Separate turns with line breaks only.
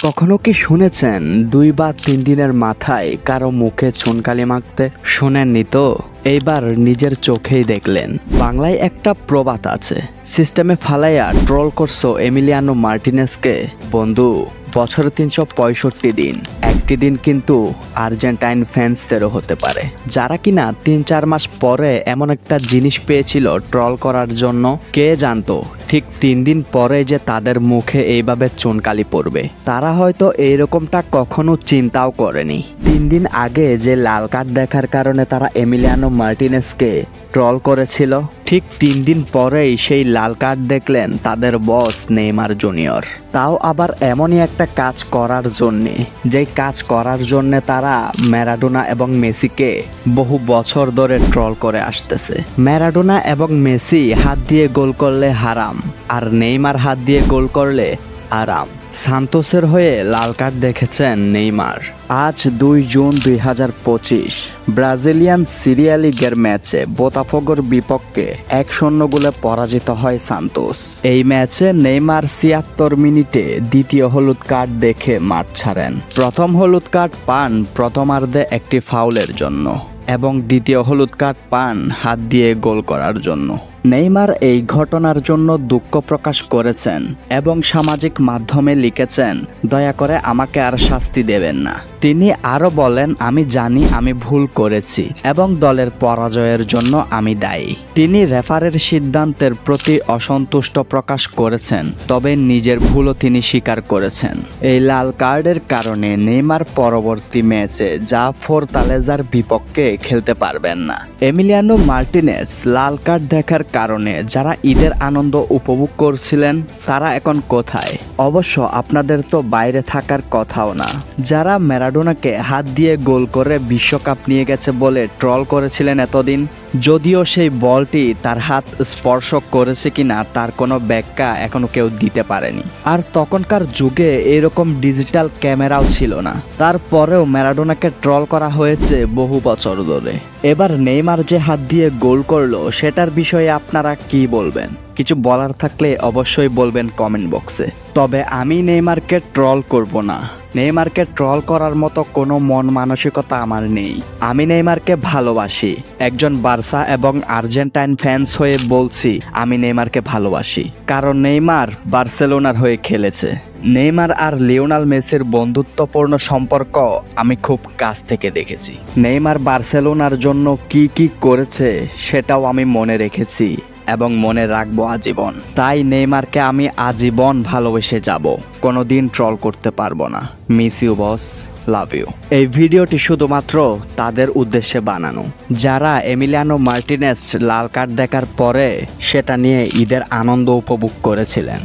কখনো কি শুনেছেন 2 বা 3 দিনের মাথায় কারো মুখে চুনকালি মাখতে? শুনেননি তো? এইবার নিজের চোখেই দেখলেন। বাংলায় একটা প্রবাদ আছে, সিস্টেমে ফালাইয়া ট্রল করছো এমিলিয়ানো মার্টিনেজকে। বন্ধু, বছরে 365 দিন, একটি দিন কিন্তু আর্জেন্টাইন ফ্যান্সদেরও হতে পারে, যারা কিনা 3-4 মাস পরে এমন একটা জিনিস পেয়েছিল ট্রল করার জন্য। কে জানতো ঠিক 3 দিন পরে যে তাদের মুখে এইভাবে চুনকালি পড়বে। তারা হয়তো এইরকমটা কখনো চিন্তাও করেনি। 3 দিন আগে যে লাল কার্ড দেখার কারণে তারা এমিলিয়ানো মার্টিনেজকে ট্রল করেছিল, ঠিক 3 দিন পরেই সেই লাল কার্ড দেখলেন তাদের বস নেইমার জুনিয়র। তাও আবার এমনই একটা কাজ করার জন্যে, যেই কাজ করার জন্যে তারা ম্যারাডোনা এবং মেসিকে বহু বছর ধরে ট্রল করে আসতেছে। ম্যারাডোনা এবং মেসি হাত দিয়ে গোল করলে হারাম, আর নেইমার হাত দিয়ে গোল করলে আরাম। সান্তোসের হয়ে লাল কার্ড দেখেছেন নেইমার। আজ 2 জুন 2025 ব্রাজিলিয়ান সিরিয়া লিগের ম্যাচে বোতাফোগোর বিপক্ষে 1-0 গোলে পরাজিত হয় সান্তোস। এই ম্যাচে নেইমার 76 মিনিটে দ্বিতীয় হলুদ কার্ড দেখে মাঠ ছাড়েন। প্রথম হলুদ কার্ড পান প্রথমার্ধে একটি ফাউলের জন্য, এবং দ্বিতীয় হলুদ কার্ড পান হাত দিয়ে গোল করার জন্য। নেইমার এই ঘটনার জন্য দুঃখ প্রকাশ করেছেন এবং সামাজিক মাধ্যমে লিখেছেন, দয়া করে আমাকে আর শাস্তি দেবেন না। তিনি আরও বলেন, আমি জানি আমি ভুল করেছি এবং দলের পরাজয়ের জন্য আমি দায়ী। তিনি রেফারের সিদ্ধান্তের প্রতি অসন্তুষ্ট প্রকাশ করেছেন, তবে নিজের ভুলও তিনি স্বীকার করেছেন। এই লাল কার্ডের কারণে নেইমার পরবর্তী ম্যাচে যা ফোরতালেজার বিপক্ষে খেলতে পারবেন না। এমিলিয়ানো মার্টিনেজ লাল কার্ড দেখার কারণে যারা ঈদের আনন্দ উপভোগ করছিলেন, তারা এখন কোথায়? অবশ্য আপনাদের তো বাইরে থাকার কথাও না। যারা ম্যারাডোনাকে হাত দিয়ে গোল করে বিশ্বকাপ নিয়ে গেছে বলে ট্রল করেছিলেন এতদিন, যদিও সেই বলটি তার হাত স্পর্শ করেছে কিনা তার কোনো ব্যাখ্যা এখনো কেউ দিতে পারেনি। আর তখনকার যুগে এরকম ডিজিটাল ক্যামেরাও ছিল না, তারপরেও ম্যারাডোনাকে ট্রল করা হয়েছে বহু বছর ধরে। এবার নেইমার যে হাত দিয়ে গোল করলো, সেটার বিষয়ে আপনারা কি বলবেন? কিছু বলার থাকলে অবশ্যই বলবেন কমেন্ট বক্সে। তবে আমি নেইমারকে ট্রল করব না। নেইমারকে ট্রল করার মতো কোনো মন মানসিকতা আমার নেই। আমি নেইমারকে ভালোবাসি। একজন বার্সা এবং আর্জেন্টাইন ফ্যান্স হয়ে বলছি, আমি নেইমারকে ভালোবাসি, কারণ নেইমার বার্সেলোনার হয়ে খেলেছে। নেইমার আর লিওনেল মেসির বন্ধুত্বপূর্ণ সম্পর্ক আমি খুব কাছ থেকে দেখেছি। নেইমার বার্সেলোনার জন্য কি কি করেছে সেটাও আমি মনে রেখেছি এবং মনে রাখবো আজীবন। তাই নেইমারকে আমি আজীবন ভালোবেসে যাব, কোনোদিন ট্রল করতে পারবো না। Miss you boss, love you. এই ভিডিওটি শুধুমাত্র তাদের উদ্দেশ্যে বানানো, যারা এমিলিয়ানো মার্টিনেজ লাল কার্ড দেখার পরে সেটা নিয়ে ঈদের আনন্দ উপভোগ করেছিলেন।